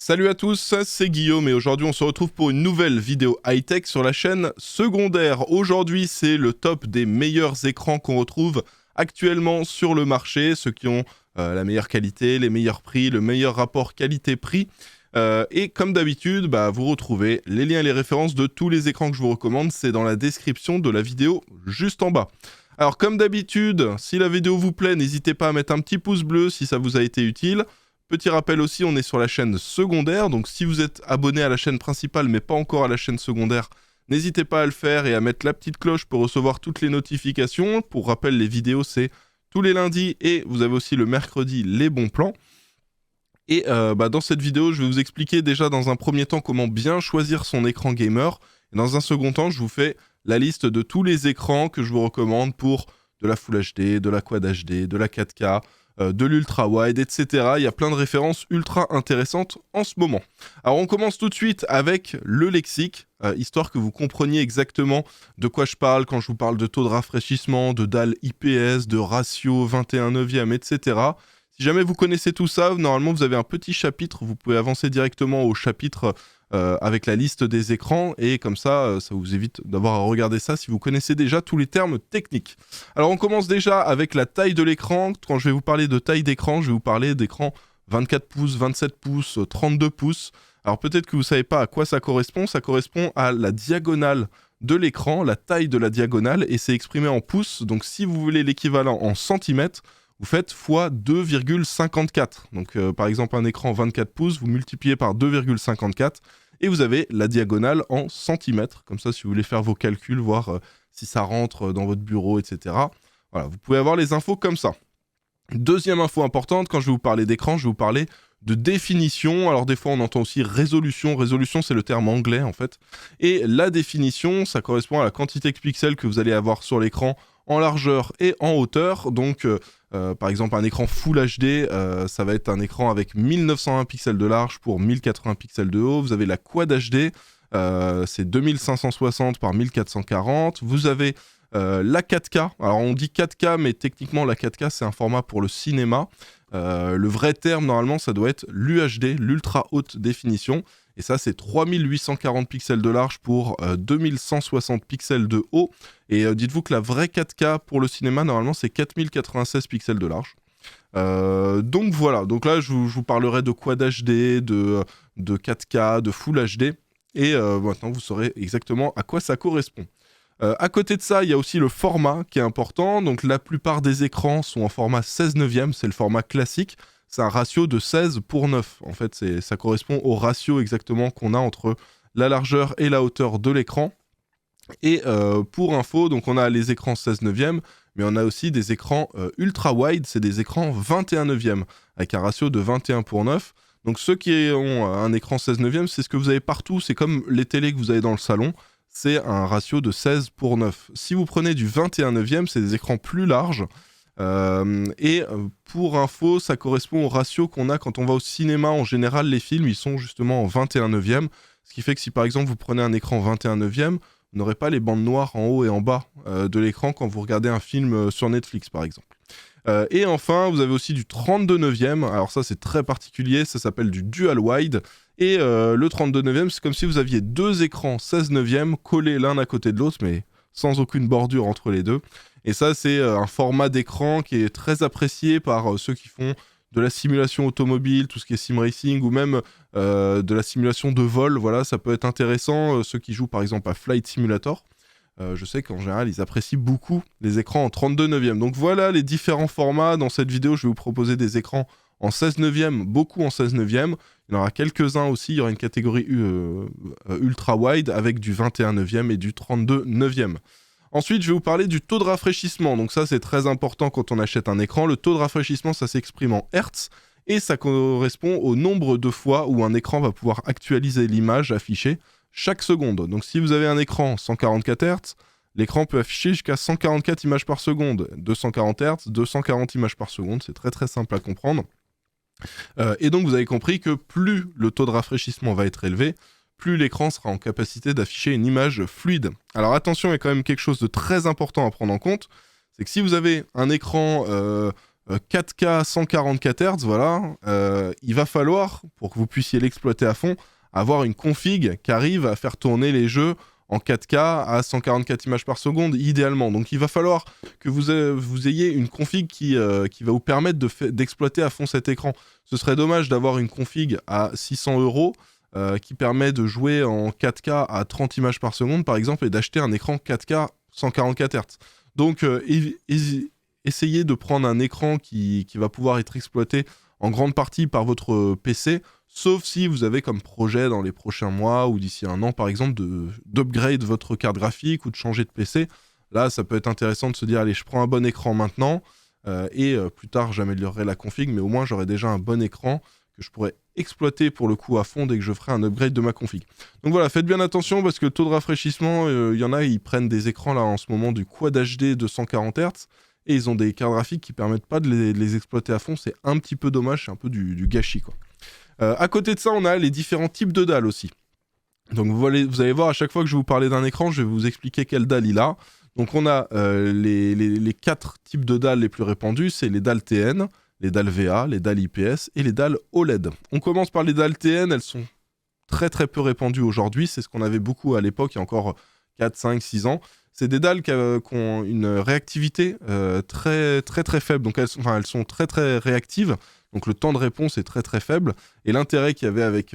Salut à tous, c'est Guillaume et aujourd'hui on se retrouve pour une nouvelle vidéo high-tech sur la chaîne secondaire. Aujourd'hui c'est le top des meilleurs écrans qu'on retrouve actuellement sur le marché, ceux qui ont la meilleure qualité, les meilleurs prix, le meilleur rapport qualité-prix. Et comme d'habitude, vous retrouvez les liens et les références de tous les écrans que je vous recommande, c'est dans la description de la vidéo juste en bas. Alors comme d'habitude, si la vidéo vous plaît, n'hésitez pas à mettre un petit pouce bleu si ça vous a été utile. Petit rappel aussi, on est sur la chaîne secondaire, donc si vous êtes abonné à la chaîne principale mais pas encore à la chaîne secondaire, n'hésitez pas à le faire et à mettre la petite cloche pour recevoir toutes les notifications. Pour rappel, les vidéos c'est tous les lundis et vous avez aussi le mercredi les bons plans. Et dans cette vidéo, je vais vous expliquer déjà dans un premier temps comment bien choisir son écran gamer. Et dans un second temps, je vous fais la liste de tous les écrans que je vous recommande pour de la Full HD, de la Quad HD, de la 4K, de l'ultra wide, etc. Il y a plein de références ultra intéressantes en ce moment. Alors on commence tout de suite avec le lexique, histoire que vous compreniez exactement de quoi je parle quand je vous parle de taux de rafraîchissement, de dalle IPS, de ratio 21/9, etc. Si jamais vous connaissez tout ça, normalement vous avez un petit chapitre, vous pouvez avancer directement au chapitre avec la liste des écrans et comme ça, ça vous évite d'avoir à regarder ça si vous connaissez déjà tous les termes techniques. Alors on commence déjà avec la taille de l'écran. Quand je vais vous parler de taille d'écran, je vais vous parler d'écran 24 pouces, 27 pouces, 32 pouces. Alors peut-être que vous ne savez pas à quoi ça correspond à la diagonale de l'écran, la taille de la diagonale, et c'est exprimé en pouces. Donc si vous voulez l'équivalent en centimètres, vous faites x 2,54. Donc par exemple un écran 24 pouces, vous multipliez par 2,54 et vous avez la diagonale en centimètres. Comme ça, si vous voulez faire vos calculs, voir si ça rentre dans votre bureau, etc. Voilà, vous pouvez avoir les infos comme ça. Deuxième info importante, quand je vais vous parler d'écran, je vais vous parler de définition. Alors des fois on entend aussi résolution. Résolution c'est le terme anglais en fait. Et la définition, ça correspond à la quantité de pixels que vous allez avoir sur l'écran en largeur et en hauteur. Donc par exemple un écran Full HD, ça va être un écran avec 1920 pixels de large pour 1080 pixels de haut. Vous avez la Quad HD, c'est 2560 par 1440. Vous avez la 4K, alors on dit 4K mais techniquement la 4K c'est un format pour le cinéma. Le vrai terme normalement ça doit être l'UHD, l'ultra haute définition, et ça c'est 3840 pixels de large pour 2160 pixels de haut, et dites-vous que la vraie 4K pour le cinéma normalement c'est 4096 pixels de large. Donc voilà, donc là je vous parlerai de Quad HD, de 4K, de Full HD, et maintenant vous saurez exactement à quoi ça correspond. À côté de ça, il y a aussi le format qui est important. Donc la plupart des écrans sont en format 16 neuvième, c'est le format classique. C'est un ratio de 16 pour 9. En fait, ça correspond au ratio exactement qu'on a entre la largeur et la hauteur de l'écran. Et pour info, donc on a les écrans 16 neuvième, mais on a aussi des écrans ultra wide, c'est des écrans 21 neuvième, avec un ratio de 21 pour 9. Donc ceux qui ont un écran 16 neuvième, c'est ce que vous avez partout, c'est comme les télés que vous avez dans le salon. C'est un ratio de 16 pour 9. Si vous prenez du 21 neuvième, c'est des écrans plus larges. Pour info, ça correspond au ratio qu'on a quand on va au cinéma. En général, les films, ils sont justement en 21 neuvième. Ce qui fait que si par exemple vous prenez un écran 21 neuvième, vous n'aurez pas les bandes noires en haut et en bas de l'écran quand vous regardez un film sur Netflix par exemple. Et enfin, vous avez aussi du 32 neuvième. Alors ça, c'est très particulier. Ça s'appelle du dual wide. Et le 32 neuvième, c'est comme si vous aviez deux écrans 16 neuvième collés l'un à côté de l'autre, mais sans aucune bordure entre les deux. Et ça, c'est un format d'écran qui est très apprécié par ceux qui font de la simulation automobile, tout ce qui est sim racing, ou même de la simulation de vol. Voilà, ça peut être intéressant. Ceux qui jouent par exemple à Flight Simulator. Je sais qu'en général, ils apprécient beaucoup les écrans en 32 neuvième. Donc voilà les différents formats. Dans cette vidéo, je vais vous proposer des écrans en 16 neuvième, beaucoup en 16 neuvième. Il y en aura quelques-uns aussi. Il y aura une catégorie ultra wide avec du 21 neuvième et du 32 neuvième. Ensuite, je vais vous parler du taux de rafraîchissement. Donc ça, c'est très important quand on achète un écran. Le taux de rafraîchissement, ça s'exprime en Hertz. Et ça correspond au nombre de fois où un écran va pouvoir actualiser l'image affichée chaque seconde. Donc si vous avez un écran 144 Hz, l'écran peut afficher jusqu'à 144 images par seconde. 240 Hz, 240 images par seconde, c'est très très simple à comprendre. Et donc vous avez compris que plus le taux de rafraîchissement va être élevé, plus l'écran sera en capacité d'afficher une image fluide. Alors attention, il y a quand même quelque chose de très important à prendre en compte, c'est que si vous avez un écran 4K 144 Hz, voilà, il va falloir, pour que vous puissiez l'exploiter à fond, avoir une config qui arrive à faire tourner les jeux en 4K à 144 images par seconde, idéalement. Donc il va falloir que vous ayez une config qui va vous permettre d'exploiter à fond cet écran. Ce serait dommage d'avoir une config à 600 € qui permet de jouer en 4K à 30 images par seconde, par exemple, et d'acheter un écran 4K 144 Hz. Donc essayez de prendre un écran qui va pouvoir être exploité en grande partie par votre PC, sauf si vous avez comme projet dans les prochains mois ou d'ici un an, par exemple, d'upgrade votre carte graphique ou de changer de PC. Là, ça peut être intéressant de se dire, allez, je prends un bon écran maintenant, et plus tard, j'améliorerai la config, mais au moins, j'aurai déjà un bon écran que je pourrais exploiter pour le coup à fond dès que je ferai un upgrade de ma config. Donc voilà, faites bien attention parce que le taux de rafraîchissement, il y en a, ils prennent des écrans là en ce moment du Quad HD de 140 Hz, et ils ont des cartes graphiques qui permettent pas de les exploiter à fond. C'est un petit peu dommage, c'est un peu du gâchis, quoi. À côté de ça, on a les différents types de dalles aussi. Donc vous allez voir, à chaque fois que je vais vous parler d'un écran, je vais vous expliquer quelle dalle il a. Donc on a les 4 types de dalles les plus répandus, c'est les dalles TN, les dalles VA, les dalles IPS et les dalles OLED. On commence par les dalles TN, elles sont très très peu répandues aujourd'hui, c'est ce qu'on avait beaucoup à l'époque, il y a encore 4, 5, 6 ans. C'est des dalles qui ont une réactivité très très très faible, donc elles sont très très réactives, donc le temps de réponse est très très faible, et l'intérêt qu'il y avait avec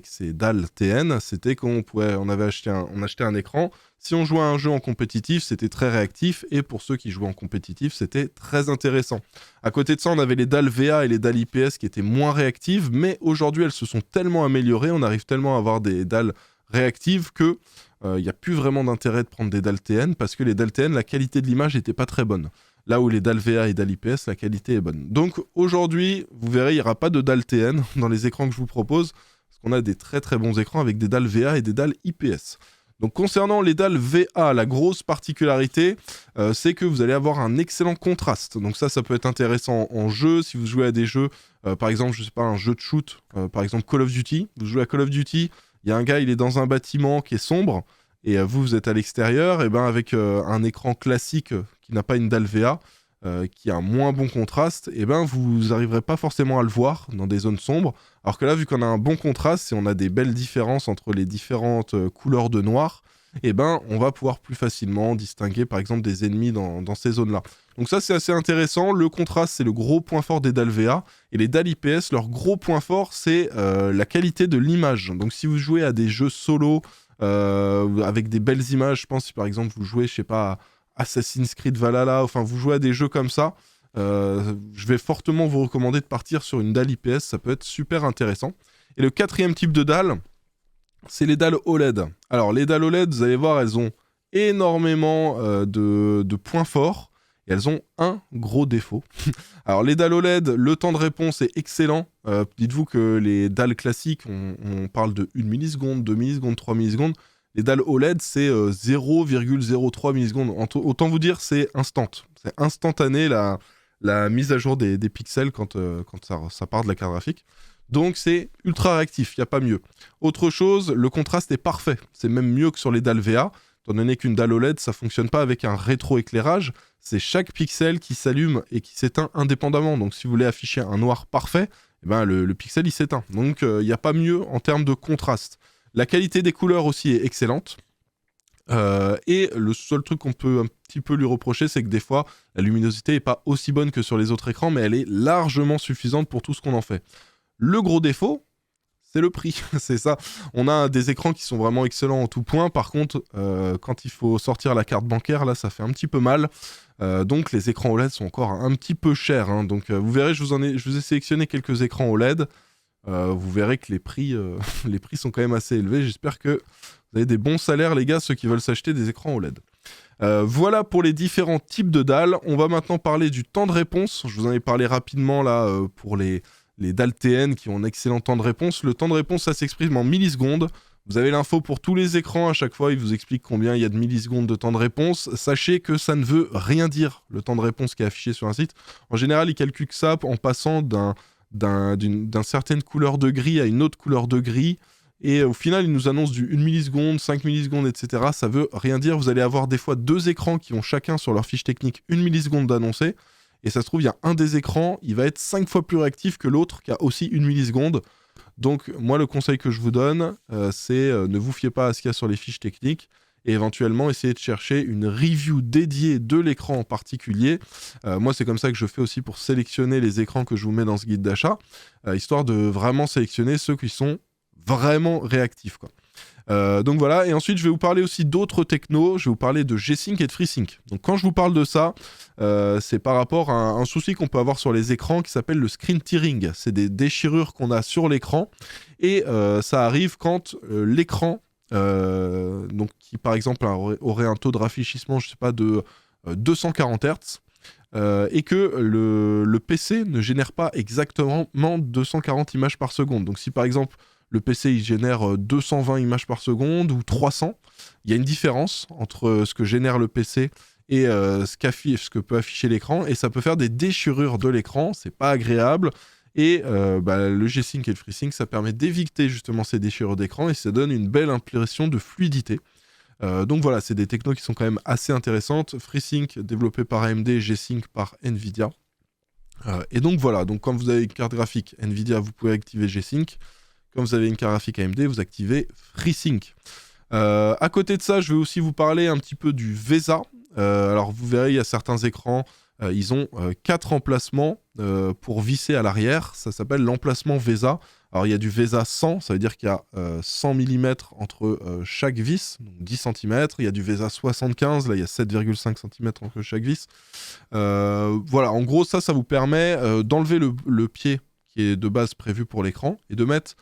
ces dalles TN, c'était on achetait un écran, si on jouait à un jeu en compétitif, c'était très réactif, et pour ceux qui jouaient en compétitif, c'était très intéressant. À côté de ça, on avait les dalles VA et les dalles IPS qui étaient moins réactives, mais aujourd'hui elles se sont tellement améliorées, on arrive tellement à avoir des dalles réactives que il n'y a plus vraiment d'intérêt de prendre des dalles TN, parce que les dalles TN, la qualité de l'image n'était pas très bonne. Là où les dalles VA et dalles IPS, la qualité est bonne. Donc aujourd'hui, vous verrez, il n'y aura pas de dalles TN dans les écrans que je vous propose, parce qu'on a des très très bons écrans avec des dalles VA et des dalles IPS. Donc concernant les dalles VA, la grosse particularité, c'est que vous allez avoir un excellent contraste. Donc ça peut être intéressant en jeu, si vous jouez à des jeux, par exemple, je sais pas, un jeu de shoot, par exemple Call of Duty, vous jouez à Call of Duty, il y a un gars, il est dans un bâtiment qui est sombre, et vous êtes à l'extérieur, et ben avec un écran classique qui n'a pas une dalle VA, qui a un moins bon contraste, et ben vous n'arriverez pas forcément à le voir dans des zones sombres. Alors que là, vu qu'on a un bon contraste, et on a des belles différences entre les différentes couleurs de noir, et ben on va pouvoir plus facilement distinguer par exemple des ennemis dans ces zones-là. Donc ça, c'est assez intéressant. Le contraste, c'est le gros point fort des dalles VA, et les dalles IPS, leur gros point fort, c'est la qualité de l'image. Donc si vous jouez à des jeux solo avec des belles images, je pense si par exemple vous jouez, je sais pas, à Assassin's Creed Valhalla, enfin vous jouez à des jeux comme ça, je vais fortement vous recommander de partir sur une dalle IPS, ça peut être super intéressant. Et le 4e type de dalle, c'est les dalles OLED. Alors les dalles OLED, vous allez voir, elles ont énormément de points forts, et elles ont un gros défaut. Alors les dalles OLED, le temps de réponse est excellent. Dites-vous que les dalles classiques, on parle de 1 milliseconde, 2 millisecondes, 3 millisecondes. Les dalles OLED, c'est 0,03 millisecondes. Autant vous dire, c'est instant. C'est instantané la mise à jour des pixels quand ça part de la carte graphique. Donc c'est ultra réactif, il n'y a pas mieux. Autre chose, le contraste est parfait. C'est même mieux que sur les dalles VA, étant donné qu'une dalle OLED, ça ne fonctionne pas avec un rétroéclairage. C'est chaque pixel qui s'allume et qui s'éteint indépendamment. Donc si vous voulez afficher un noir parfait, eh ben, le pixel il s'éteint. Donc il n'y a pas mieux en termes de contraste. La qualité des couleurs aussi est excellente. Et le seul truc qu'on peut un petit peu lui reprocher, c'est que des fois, la luminosité n'est pas aussi bonne que sur les autres écrans, mais elle est largement suffisante pour tout ce qu'on en fait. Le gros défaut, c'est le prix, c'est ça. On a des écrans qui sont vraiment excellents en tout point. Par contre, quand il faut sortir la carte bancaire, là, ça fait un petit peu mal. Donc, les écrans OLED sont encore un petit peu chers. Hein. Donc, vous verrez, je vous ai sélectionné quelques écrans OLED. Vous verrez que les prix sont quand même assez élevés. J'espère que vous avez des bons salaires, les gars, ceux qui veulent s'acheter des écrans OLED. Voilà pour les différents types de dalles. On va maintenant parler du temps de réponse. Je vous en ai parlé rapidement là pour les dalles TN qui ont un excellent temps de réponse. Le temps de réponse, ça s'exprime en millisecondes. Vous avez l'info pour tous les écrans. À chaque fois, il vous explique combien il y a de millisecondes de temps de réponse. Sachez que ça ne veut rien dire, le temps de réponse qui est affiché sur un site. En général, il calcule ça en passant d'une certaine couleur de gris à une autre couleur de gris. Et au final, il nous annonce du 1 milliseconde, 5 millisecondes, etc. Ça veut rien dire. Vous allez avoir des fois 2 écrans qui ont chacun sur leur fiche technique 1 milliseconde d'annoncé. et ça se trouve, il y a un des écrans, il va être 5 fois plus réactif que l'autre qui a aussi 1 milliseconde. Donc moi, le conseil que je vous donne, c'est ne vous fiez pas à ce qu'il y a sur les fiches techniques, et éventuellement essayer de chercher une review dédiée de l'écran en particulier. Moi, c'est comme ça que je fais aussi pour sélectionner les écrans que je vous mets dans ce guide d'achat, histoire de vraiment sélectionner ceux qui sont vraiment réactifs, quoi. Donc voilà, et ensuite je vais vous parler aussi d'autres technos, je vais vous parler de G-Sync et de FreeSync. Donc quand je vous parle de ça, c'est par rapport à un souci qu'on peut avoir sur les écrans qui s'appelle le screen tearing. C'est des déchirures qu'on a sur l'écran, et ça arrive quand l'écran, donc qui par exemple aurait un taux de rafraîchissement, je sais pas, de 240 Hz, et que le PC ne génère pas exactement 240 images par seconde. Donc si par exemple le PC il génère 220 images par seconde ou 300, il y a une différence entre ce que génère le PC et ce que peut afficher l'écran, et ça peut faire des déchirures de l'écran, c'est pas agréable. Et le G-Sync et le FreeSync, ça permet d'éviter justement ces déchirures d'écran, et ça donne une belle impression de fluidité. Donc voilà, c'est des technos qui sont quand même assez intéressantes. FreeSync développé par AMD, G-Sync par Nvidia. Et donc voilà, donc quand vous avez une carte graphique Nvidia, vous pouvez activer G-Sync. Quand vous avez une carte graphique AMD, vous activez FreeSync. À côté de ça, je vais aussi vous parler un petit peu du VESA. Alors vous verrez, il y a certains écrans, ils ont 4 emplacements pour visser à l'arrière. Ça s'appelle l'emplacement VESA. Alors il y a du VESA 100, ça veut dire qu'il y a 100 mm entre chaque vis, donc 10 cm. Il y a du VESA 75, là il y a 7,5 cm entre chaque vis. Voilà, en gros ça vous permet d'enlever le pied qui est de base prévu pour l'écran et de mettre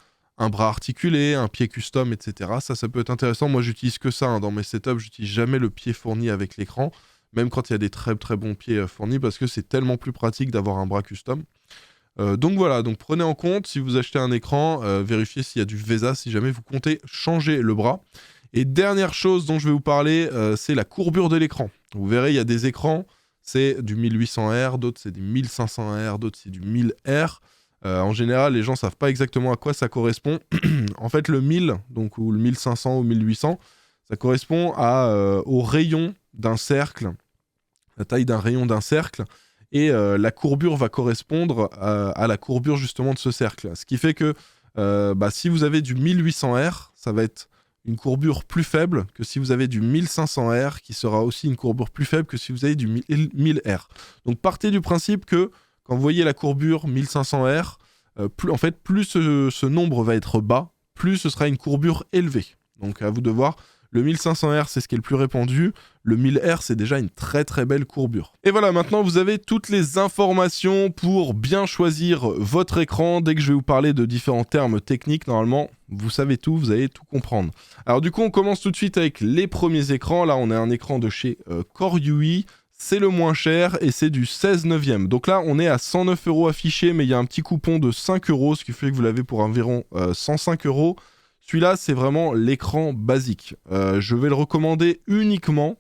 un bras articulé, un pied custom, etc. Ça peut être intéressant. Moi, j'utilise que ça, hein. Dans mes setups, j'utilise jamais le pied fourni avec l'écran, même quand il y a des très très bons pieds fournis, parce que c'est tellement plus pratique d'avoir un bras custom. Donc voilà, donc prenez en compte, si vous achetez un écran, vérifiez s'il y a du VESA, si jamais vous comptez changer le bras. Et dernière chose dont je vais vous parler, c'est la courbure de l'écran. Vous verrez, il y a des écrans, c'est du 1800 R, d'autres c'est du 1500 R, d'autres c'est du 1000 R. En général, les gens ne savent pas exactement à quoi ça correspond. En fait, le 1000, donc, ou le 1500 ou 1800, ça correspond au rayon d'un cercle, la taille d'un rayon d'un cercle, et la courbure va correspondre à la courbure justement de ce cercle. Ce qui fait que si vous avez du 1800 R, ça va être une courbure plus faible que si vous avez du 1500 R, qui sera aussi une courbure plus faible que si vous avez du 1000 R. Donc partez du principe que quand vous voyez la courbure 1500 R, plus ce nombre va être bas, plus ce sera une courbure élevée. Donc à vous de voir, le 1500 R c'est ce qui est le plus répandu, le 1000 R c'est déjà une très très belle courbure. Et voilà, maintenant vous avez toutes les informations pour bien choisir votre écran. Dès que je vais vous parler de différents termes techniques, normalement vous savez tout, vous allez tout comprendre. Alors du coup on commence tout de suite avec les premiers écrans. Là on a un écran de chez Core UI. C'est le moins cher et c'est du 16 neuvième. Donc là, on est à 109 € affiché, mais il y a un petit coupon de 5 €, ce qui fait que vous l'avez pour environ 105 €. Celui-là, c'est vraiment l'écran basique. Je vais le recommander uniquement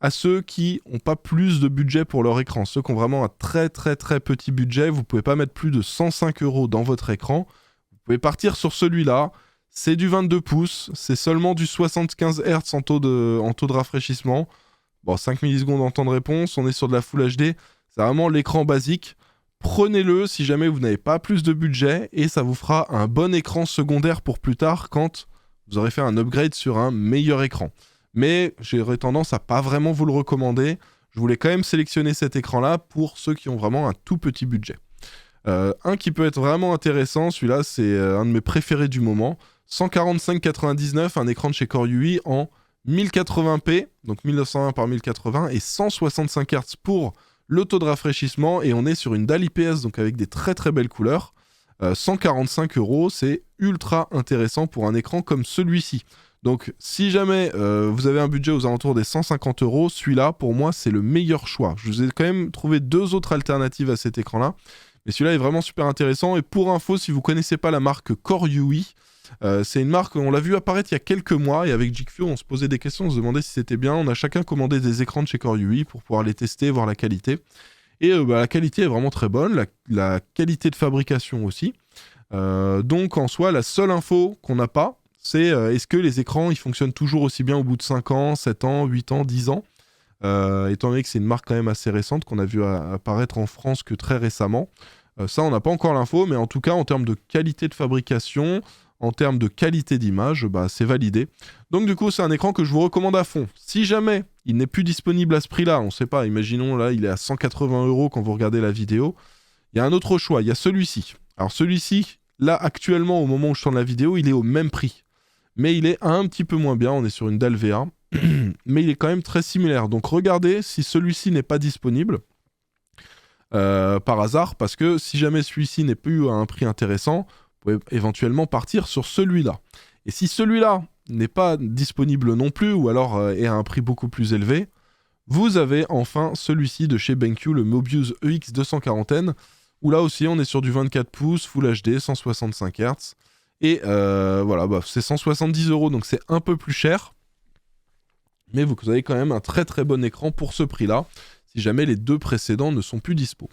à ceux qui n'ont pas plus de budget pour leur écran. Ceux qui ont vraiment un très très très petit budget, vous ne pouvez pas mettre plus de 105 € dans votre écran. Vous pouvez partir sur celui-là. C'est du 22 pouces, c'est seulement du 75 Hz en taux de rafraîchissement. Bon, 5 millisecondes en temps de réponse, on est sur de la Full HD, c'est vraiment l'écran basique. Prenez-le si jamais vous n'avez pas plus de budget, et ça vous fera un bon écran secondaire pour plus tard quand vous aurez fait un upgrade sur un meilleur écran. Mais j'aurais tendance à pas vraiment vous le recommander. Je voulais quand même sélectionner cet écran-là pour ceux qui ont vraiment un tout petit budget. Un qui peut être vraiment intéressant, celui-là c'est un de mes préférés du moment. 145,99, un écran de chez Core UI en 1080p, donc 1920 par 1080, et 165 Hz pour le taux de rafraîchissement, et on est sur une dalle IPS, donc avec des très très belles couleurs. 145 €, c'est ultra intéressant pour un écran comme celui-ci. Donc si jamais vous avez un budget aux alentours des 150 €, celui-là pour moi c'est le meilleur choix. Je vous ai quand même trouvé 2 autres alternatives à cet écran-là, mais celui-là est vraiment super intéressant. Et pour info, si vous connaissez pas la marque Core UI, c'est une marque, on l'a vu apparaître il y a quelques mois, et avec Geekview on se posait des questions, on se demandait si c'était bien. On a chacun commandé des écrans de chez Core UI pour pouvoir les tester, voir la qualité. Et la qualité est vraiment très bonne, la qualité de fabrication aussi. Donc en soi, la seule info qu'on n'a pas, c'est est-ce que les écrans ils fonctionnent toujours aussi bien au bout de 5 ans, 7 ans, 8 ans, 10 ans. étant donné que c'est une marque quand même assez récente qu'on a vu apparaître en France que très récemment. Ça, on n'a pas encore l'info, mais en tout cas, en termes de qualité de fabrication, en termes de qualité d'image, c'est validé. Donc du coup, c'est un écran que je vous recommande à fond. Si jamais il n'est plus disponible à ce prix-là, on ne sait pas, imaginons là, il est à 180 € quand vous regardez la vidéo, il y a un autre choix, il y a celui-ci. Alors celui-ci, là, actuellement, au moment où je tourne la vidéo, il est au même prix. Mais il est un petit peu moins bien, on est sur une dalle V1, mais il est quand même très similaire. Donc regardez si celui-ci n'est pas disponible. Par hasard, parce que si jamais celui-ci n'est plus à un prix intéressant, vous pouvez éventuellement partir sur celui-là. Et si celui-là n'est pas disponible non plus, ou alors est à un prix beaucoup plus élevé, vous avez enfin celui-ci de chez BenQ, le Mobius EX240N, où là aussi on est sur du 24 pouces, Full HD, 165 Hz, et voilà, c'est 170 €, donc c'est un peu plus cher, mais vous avez quand même un très très bon écran pour ce prix-là, si jamais les deux précédents ne sont plus dispo.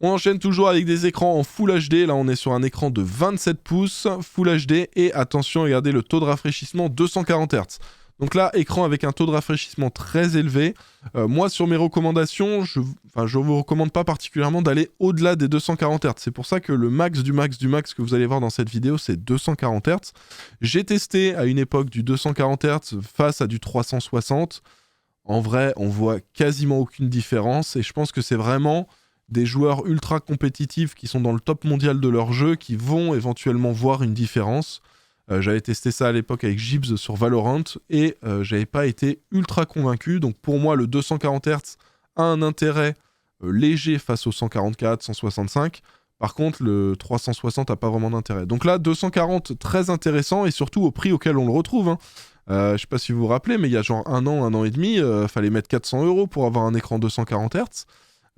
On enchaîne toujours avec des écrans en Full HD, là on est sur un écran de 27 pouces, Full HD, et attention, regardez le taux de rafraîchissement 240 Hz. Donc là, écran avec un taux de rafraîchissement très élevé. Moi, sur mes recommandations, je ne vous recommande pas particulièrement d'aller au-delà des 240 Hz. C'est pour ça que le max du max du max que vous allez voir dans cette vidéo, c'est 240 Hz. J'ai testé à une époque du 240 Hz face à du 360. En vrai, on voit quasiment aucune différence, et je pense que c'est vraiment des joueurs ultra compétitifs qui sont dans le top mondial de leur jeu qui vont éventuellement voir une différence. J'avais testé ça à l'époque avec Gibbs sur Valorant et j'avais pas été ultra convaincu. Donc pour moi, le 240 Hz a un intérêt léger face au 144, 165. Par contre, le 360 n'a pas vraiment d'intérêt. Donc là, 240, très intéressant, et surtout au prix auquel on le retrouve, hein. Je sais pas si vous vous rappelez, mais il y a genre un an et demi, fallait mettre 400 € pour avoir un écran 240 Hz.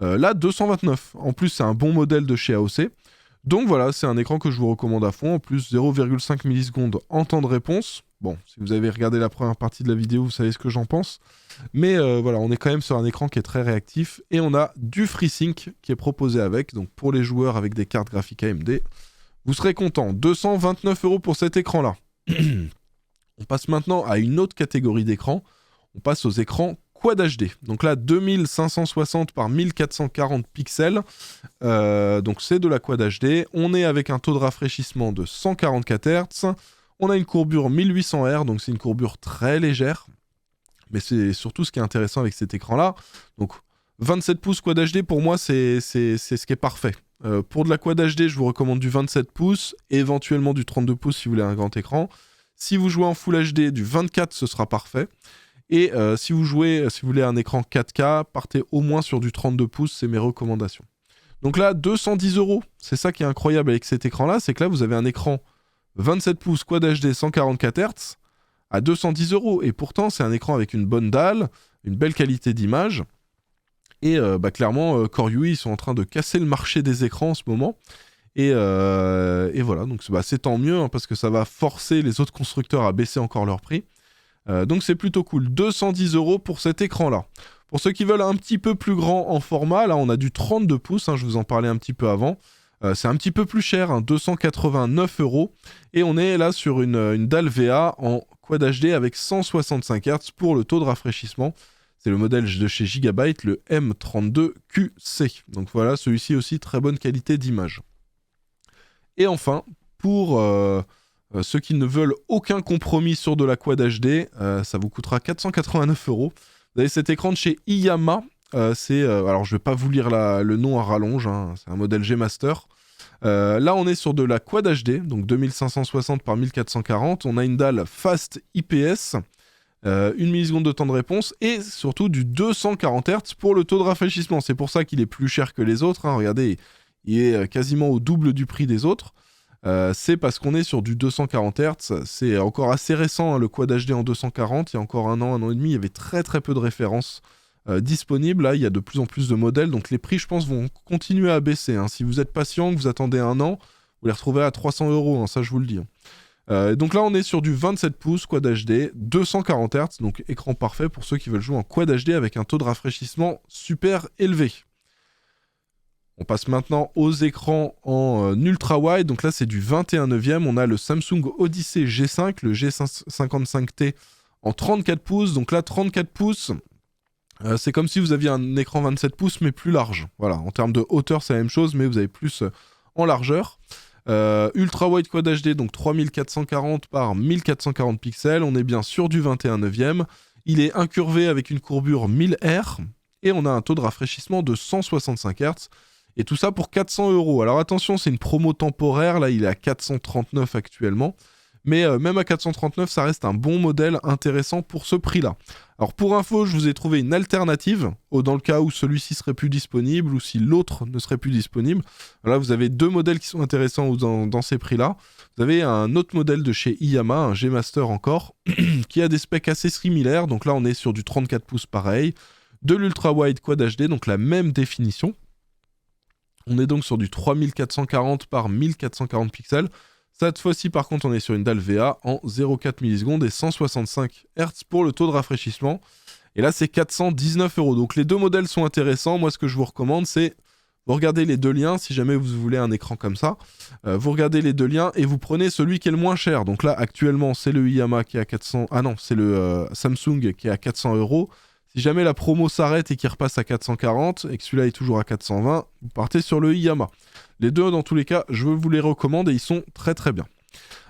Là, 229. En plus, c'est un bon modèle de chez AOC. Donc voilà, c'est un écran que je vous recommande à fond. En plus, 0,5 millisecondes en temps de réponse. Bon, si vous avez regardé la première partie de la vidéo, vous savez ce que j'en pense. Mais voilà, on est quand même sur un écran qui est très réactif. Et on a du FreeSync qui est proposé avec. Donc pour les joueurs avec des cartes graphiques AMD, vous serez contents. 229 € pour cet écran-là. On passe maintenant à une autre catégorie d'écran. On passe aux écrans Quad HD. Donc là, 2560 par 1440 pixels. Donc c'est de la Quad HD. On est avec un taux de rafraîchissement de 144 Hz. On a une courbure 1800 Hz, donc c'est une courbure très légère. Mais c'est surtout ce qui est intéressant avec cet écran-là. Donc 27 pouces Quad HD, pour moi, c'est ce qui est parfait. Pour de la Quad HD, je vous recommande du 27 pouces, éventuellement du 32 pouces si vous voulez un grand écran. Si vous jouez en Full HD, du 24, ce sera parfait. Et si vous voulez un écran 4K, partez au moins sur du 32 pouces, c'est mes recommandations. Donc là, 210 €, c'est ça qui est incroyable avec cet écran-là, c'est que là, vous avez un écran 27 pouces Quad HD 144 Hz à 210 €. Et pourtant, c'est un écran avec une bonne dalle, une belle qualité d'image. Et clairement, Core UI, ils sont en train de casser le marché des écrans en ce moment. Et voilà, donc c'est tant mieux, hein, parce que ça va forcer les autres constructeurs à baisser encore leur prix. Donc c'est plutôt cool. 210 € pour cet écran-là. Pour ceux qui veulent un petit peu plus grand en format, là on a du 32 pouces, hein, je vous en parlais un petit peu avant. C'est un petit peu plus cher, hein, 289 €. Et on est là sur une dalle VA en Quad HD avec 165 Hz pour le taux de rafraîchissement. C'est le modèle de chez Gigabyte, le M32QC. Donc voilà, celui-ci aussi très bonne qualité d'image. Et enfin, pour ceux qui ne veulent aucun compromis sur de la Quad HD, ça vous coûtera 489 €. Vous avez cet écran de chez Iyama. Alors je ne vais pas vous lire le nom à rallonge, hein, c'est un modèle G-Master. Là on est sur de la Quad HD, donc 2560 par 1440. On a une dalle Fast IPS, 1 milliseconde de temps de réponse, et surtout du 240 Hz pour le taux de rafraîchissement. C'est pour ça qu'il est plus cher que les autres, hein. Regardez, il est quasiment au double du prix des autres. C'est parce qu'on est sur du 240 Hz. C'est encore assez récent, hein, le Quad HD en 240. Il y a encore un an et demi, il y avait très très peu de références disponibles. Là, il y a de plus en plus de modèles, donc les prix, je pense, vont continuer à baisser, hein. Si vous êtes patient, que vous attendez un an, vous les retrouverez à 300 €, hein, ça je vous le dis, hein. Donc là, on est sur du 27 pouces Quad HD, 240 Hz, donc écran parfait pour ceux qui veulent jouer en Quad HD avec un taux de rafraîchissement super élevé. On passe maintenant aux écrans en ultra wide. Donc là, c'est du 21/9. On a le Samsung Odyssey G5, le G55T en 34 pouces. Donc là, 34 pouces, C'est comme si vous aviez un écran 27 pouces mais plus large. Voilà, en termes de hauteur c'est la même chose mais vous avez plus en largeur. Ultra Wide Quad HD, donc 3440 par 1440 pixels, on est bien sur du 21/9. Il est incurvé avec une courbure 1000 Hz et on a un taux de rafraîchissement de 165 Hz. Et tout ça pour 400 €. Alors attention, c'est une promo temporaire, là il est à 439 actuellement. Mais même à 439, ça reste un bon modèle intéressant pour ce prix-là. Alors pour info, je vous ai trouvé une alternative, dans le cas où celui-ci serait plus disponible ou si l'autre ne serait plus disponible. Là, vous avez deux modèles qui sont intéressants dans ces prix-là. Vous avez un autre modèle de chez Iyama, un G-Master encore, qui a des specs assez similaires. Donc là, on est sur du 34 pouces pareil, de l'Ultra Wide Quad HD, donc la même définition. On est donc sur du 3440 par 1440 pixels. Cette fois-ci, par contre, on est sur une dalle VA en 0,4 millisecondes et 165 Hz pour le taux de rafraîchissement. Et là, c'est 419 €. Donc les deux modèles sont intéressants. Moi, ce que je vous recommande, c'est vous regardez les deux liens. Si jamais vous voulez un écran comme ça, vous regardez les deux liens et vous prenez celui qui est le moins cher. Donc là, actuellement, c'est le Iyama qui est à 400... Ah non, c'est le Samsung qui est à 400 €. Si jamais la promo s'arrête et qu'il repasse à 440 et que celui-là est toujours à 420, vous partez sur le Iyama. Les deux, dans tous les cas, je vous les recommande et ils sont très très bien.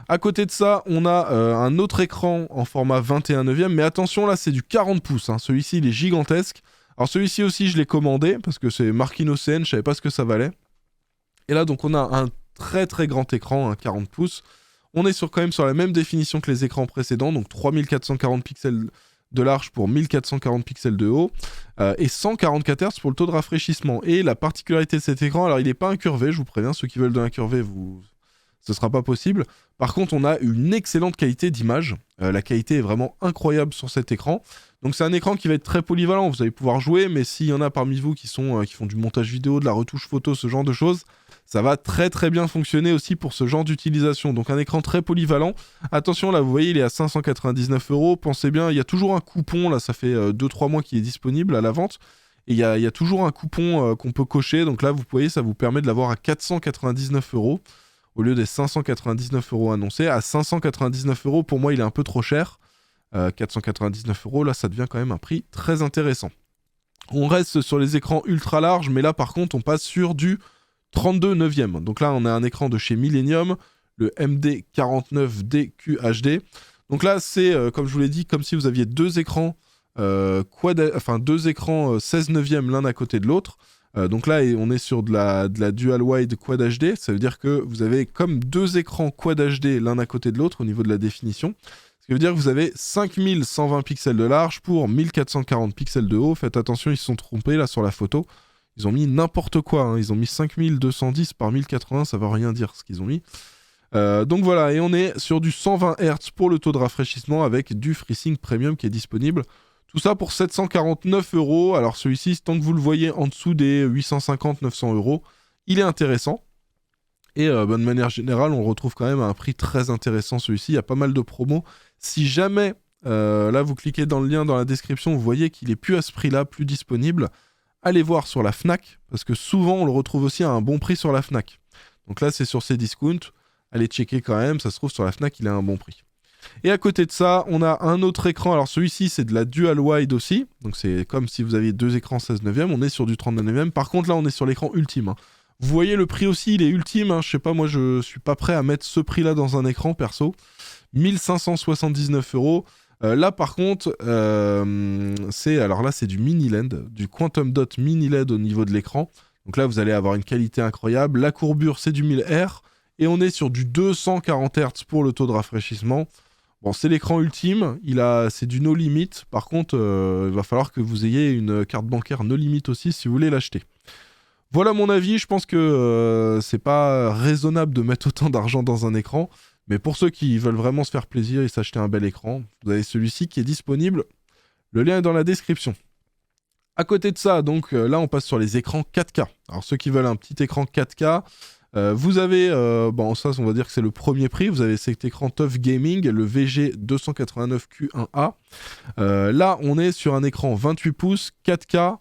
À côté de ça, on a un autre écran en format 21/9, mais attention, là c'est du 40 pouces. Hein. Celui-ci, il est gigantesque. Alors celui-ci aussi, je l'ai commandé parce que c'est marqué InnoCN, je savais pas ce que ça valait. Et là, donc on a un très très grand écran, 40 pouces. On est quand même sur la même définition que les écrans précédents, donc 3440 pixels de large pour 1440 pixels de haut et 144 Hz pour le taux de rafraîchissement. Et la particularité de cet écran, alors il n'est pas incurvé, je vous préviens, ceux qui veulent de l'incurvé, ce sera pas possible. Par contre, on a une excellente qualité d'image. La qualité est vraiment incroyable sur cet écran. Donc c'est un écran qui va être très polyvalent, vous allez pouvoir jouer, mais s'il y en a parmi vous qui font du montage vidéo, de la retouche photo, ce genre de choses, ça va très très bien fonctionner aussi pour ce genre d'utilisation. Donc un écran très polyvalent. Attention, là vous voyez, il est à 599 €. Pensez bien, il y a toujours un coupon, là ça fait 2-3 mois qu'il est disponible à la vente. Et il y a toujours un coupon qu'on peut cocher. Donc là, vous voyez, ça vous permet de l'avoir à 499 € au lieu des 599 € annoncés. À 599 €, pour moi, il est un peu trop cher. 499 €, là, ça devient quand même un prix très intéressant. On reste sur les écrans ultra larges, mais là, par contre, on passe sur du 32/9. Donc là, on a un écran de chez Millennium, le MD49D QHD. Donc là, c'est, comme je vous l'ai dit, comme si vous aviez deux écrans, deux écrans 16/9 l'un à côté de l'autre. Donc là, on est sur de la Dual Wide Quad HD. Ça veut dire que vous avez comme deux écrans Quad HD l'un à côté de l'autre au niveau de la définition. Ce qui veut dire que vous avez 5120 pixels de large pour 1440 pixels de haut. Faites attention, ils se sont trompés là sur la photo. Ils ont mis n'importe quoi. Hein. Ils ont mis 5210 par 1080, ça ne veut rien dire ce qu'ils ont mis. Donc voilà, et on est sur du 120 Hz pour le taux de rafraîchissement avec du FreeSync Premium qui est disponible. Tout ça pour 749 €. Alors celui-ci, tant que vous le voyez en dessous des 850-900 €, il est intéressant. Et de manière générale, on le retrouve quand même à un prix très intéressant celui-ci. Il y a pas mal de promos. Si jamais, là vous cliquez dans le lien dans la description, vous voyez qu'il est plus à ce prix-là, plus disponible, allez voir sur la Fnac, parce que souvent on le retrouve aussi à un bon prix sur la Fnac. Donc là c'est sur ces discounts, allez checker quand même, ça se trouve sur la Fnac, il a un bon prix. Et à côté de ça, on a un autre écran. Alors celui-ci, c'est de la Dual Wide aussi. Donc c'est comme si vous aviez deux écrans 16/9. On est sur du 39/9. Par contre, là, on est sur l'écran ultime. Hein. Vous voyez, le prix aussi, il est ultime. Hein. Je sais pas, moi, je suis pas prêt à mettre ce prix-là dans un écran, perso. 1579 €. Là, par contre, c'est du Mini LED, du Quantum Dot Mini LED au niveau de l'écran. Donc là, vous allez avoir une qualité incroyable. La courbure, c'est du 1000 Hz. Et on est sur du 240 Hz pour le taux de rafraîchissement. Bon, c'est l'écran ultime, c'est du no limit. Par contre, il va falloir que vous ayez une carte bancaire no limit aussi si vous voulez l'acheter. Voilà mon avis, je pense que c'est pas raisonnable de mettre autant d'argent dans un écran. Mais pour ceux qui veulent vraiment se faire plaisir et s'acheter un bel écran, vous avez celui-ci qui est disponible. Le lien est dans la description. À côté de ça, donc là on passe sur les écrans 4K. Alors ceux qui veulent un petit écran 4K, vous avez, ça on va dire que c'est le premier prix, vous avez cet écran TUF Gaming, le VG289Q1A. Là on est sur un écran 28 pouces, 4K,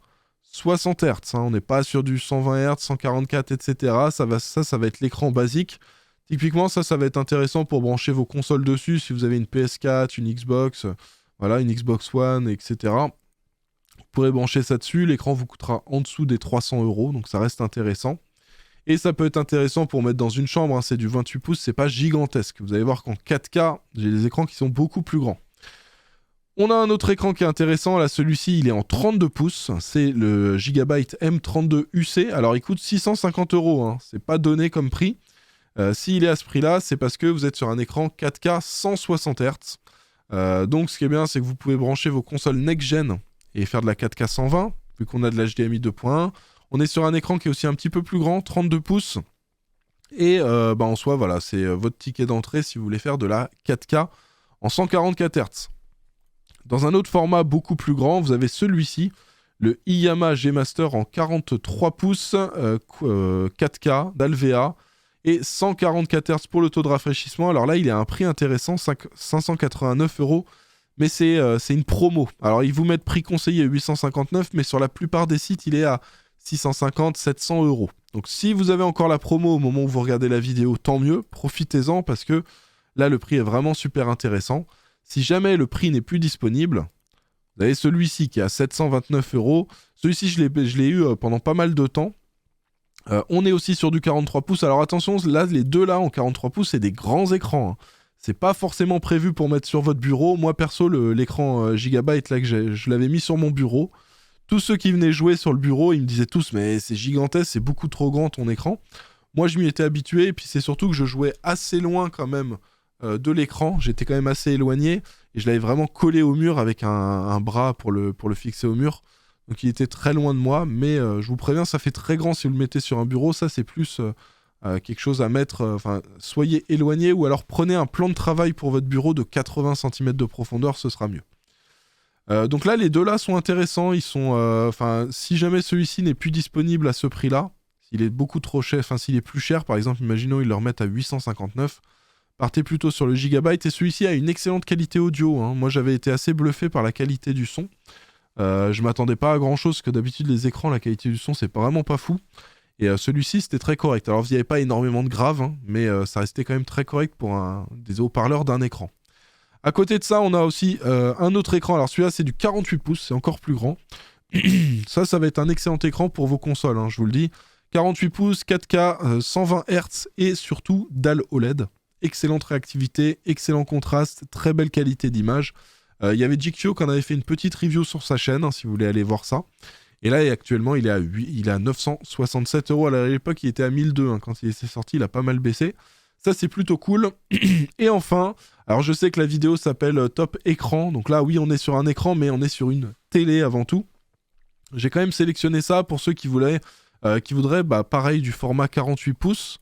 60 Hz. Hein. On n'est pas sur du 120 Hz, 144, etc. Ça va être l'écran basique. Typiquement, ça va être intéressant pour brancher vos consoles dessus, si vous avez une PS4, une Xbox, voilà, une Xbox One, etc. Vous pourrez brancher ça dessus. L'écran vous coûtera en dessous des 300 €, donc ça reste intéressant. Et ça peut être intéressant pour mettre dans une chambre, hein, c'est du 28 pouces, c'est pas gigantesque. Vous allez voir qu'en 4K, j'ai des écrans qui sont beaucoup plus grands. On a un autre écran qui est intéressant, là celui-ci il est en 32 pouces, c'est le Gigabyte M32 UC, alors il coûte 650 €, hein. C'est pas donné comme prix. S'il est à ce prix-là, c'est parce que vous êtes sur un écran 4K 160 Hz. Donc ce qui est bien, c'est que vous pouvez brancher vos consoles next-gen et faire de la 4K 120, vu qu'on a de l'HDMI 2.1. On est sur un écran qui est aussi un petit peu plus grand, 32 pouces. Et en soi, voilà, c'est votre ticket d'entrée si vous voulez faire de la 4K en 144 Hz. Dans un autre format beaucoup plus grand, vous avez celui-ci, le Iyama G Master en 43 pouces, 4K d'Alvea et 144 Hz pour le taux de rafraîchissement. Alors là, il est à un prix intéressant, 589 €, mais c'est une promo. Alors ils vous mettent prix conseillé 859, mais sur la plupart des sites, il est à 650, 700 €. Donc si vous avez encore la promo au moment où vous regardez la vidéo, tant mieux, profitez-en parce que là, le prix est vraiment super intéressant. Si jamais le prix n'est plus disponible, vous avez celui-ci qui est à 729 €. Celui-ci, je l'ai eu pendant pas mal de temps. On est aussi sur du 43 pouces. Alors attention, là, les deux là en 43 pouces, c'est des grands écrans, hein. C'est pas forcément prévu pour mettre sur votre bureau. Moi, perso, l'écran Gigabyte, là, que je l'avais mis sur mon bureau. Tous ceux qui venaient jouer sur le bureau, ils me disaient tous « Mais c'est gigantesque, c'est beaucoup trop grand ton écran ». Moi, je m'y étais habitué. Et puis, c'est surtout que je jouais assez loin quand même de l'écran, j'étais quand même assez éloigné et je l'avais vraiment collé au mur avec un bras pour le fixer au mur, donc il était très loin de moi, mais je vous préviens, ça fait très grand si vous le mettez sur un bureau. Ça c'est plus quelque chose à mettre, soyez éloigné ou alors prenez un plan de travail pour votre bureau de 80 cm de profondeur, ce sera mieux. Donc là les deux là sont intéressants, ils sont, si jamais celui-ci n'est plus disponible à ce prix là, s'il est beaucoup trop cher, s'il est plus cher par exemple, imaginons ils le remettent à 859, partez plutôt sur le Gigabyte, et celui-ci a une excellente qualité audio, hein. Moi j'avais été assez bluffé par la qualité du son. Je m'attendais pas à grand chose, parce que d'habitude les écrans, la qualité du son c'est vraiment pas fou. Et celui-ci c'était très correct. Alors il n'y avait pas énormément de graves, hein, mais ça restait quand même très correct pour des haut-parleurs d'un écran. À côté de ça, on a aussi un autre écran. Alors celui-là c'est du 48 pouces, c'est encore plus grand. ça va être un excellent écran pour vos consoles, hein, je vous le dis. 48 pouces, 4K, 120 Hz et surtout dalle OLED. Excellente réactivité, excellent contraste, très belle qualité d'image. Il y avait Jikyo qui en avait fait une petite review sur sa chaîne, hein, si vous voulez aller voir ça. Et là, actuellement, il est à 967 €. À l'époque, il était à 1002, hein, quand il était sorti, il a pas mal baissé. Ça, c'est plutôt cool. Et enfin, alors je sais que la vidéo s'appelle Top Écran. Donc là, oui, on est sur un écran, mais on est sur une télé avant tout. J'ai quand même sélectionné ça pour ceux qui voudraient, pareil, du format 48 pouces.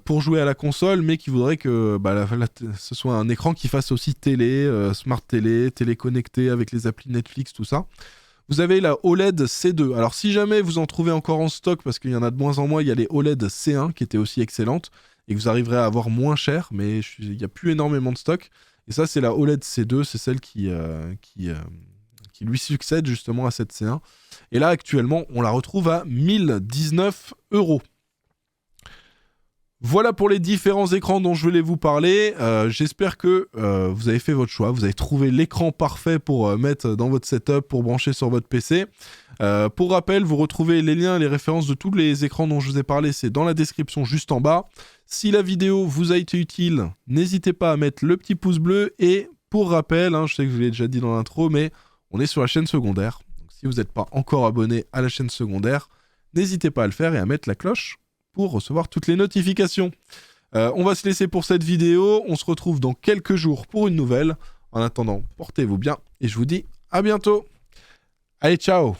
Pour jouer à la console, mais qui voudrait que ce soit un écran qui fasse aussi télé, smart télé, télé connectée avec les applis Netflix, tout ça. Vous avez la OLED C2. Alors si jamais vous en trouvez encore en stock, parce qu'il y en a de moins en moins, il y a les OLED C1 qui étaient aussi excellentes, et que vous arriverez à avoir moins cher, mais il n'y a plus énormément de stock. Et ça, c'est la OLED C2, c'est celle qui lui succède justement à cette C1. Et là, actuellement, on la retrouve à 1019 €. Voilà pour les différents écrans dont je voulais vous parler. J'espère que vous avez fait votre choix. Vous avez trouvé l'écran parfait pour mettre dans votre setup, pour brancher sur votre PC. Pour rappel, vous retrouvez les liens et les références de tous les écrans dont je vous ai parlé. C'est dans la description juste en bas. Si la vidéo vous a été utile, n'hésitez pas à mettre le petit pouce bleu. Et pour rappel, je sais que je vous l'ai déjà dit dans l'intro, mais on est sur la chaîne secondaire. Donc, si vous n'êtes pas encore abonné à la chaîne secondaire, n'hésitez pas à le faire et à mettre la cloche pour recevoir toutes les notifications. On va se laisser pour cette vidéo. On se retrouve dans quelques jours pour une nouvelle. En attendant, portez-vous bien et je vous dis à bientôt. Allez, ciao!